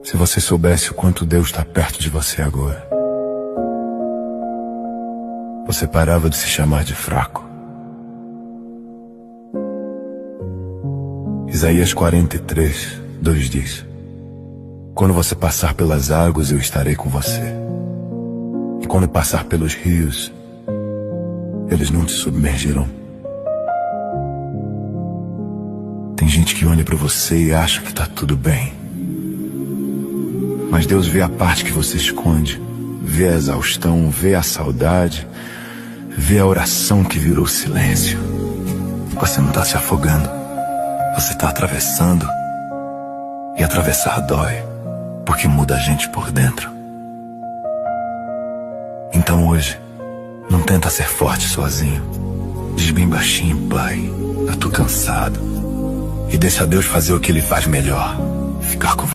Se você soubesse o quanto Deus está perto de você agora, você parava de se chamar de fraco. Isaías 43:2 diz: quando você passar pelas águas, eu estarei com você. E quando passar pelos rios, eles não te submergirão. Tem gente que olha pra você e acha que tá tudo bem. Mas Deus vê a parte que você esconde, vê a exaustão, vê a saudade, vê a oração que virou silêncio. Você não tá se afogando, você tá atravessando. E atravessar dói, porque muda a gente por dentro. Então hoje, não tenta ser forte sozinho. Diz bem baixinho: pai, eu tô cansado. E deixa Deus fazer o que Ele faz melhor: ficar com você.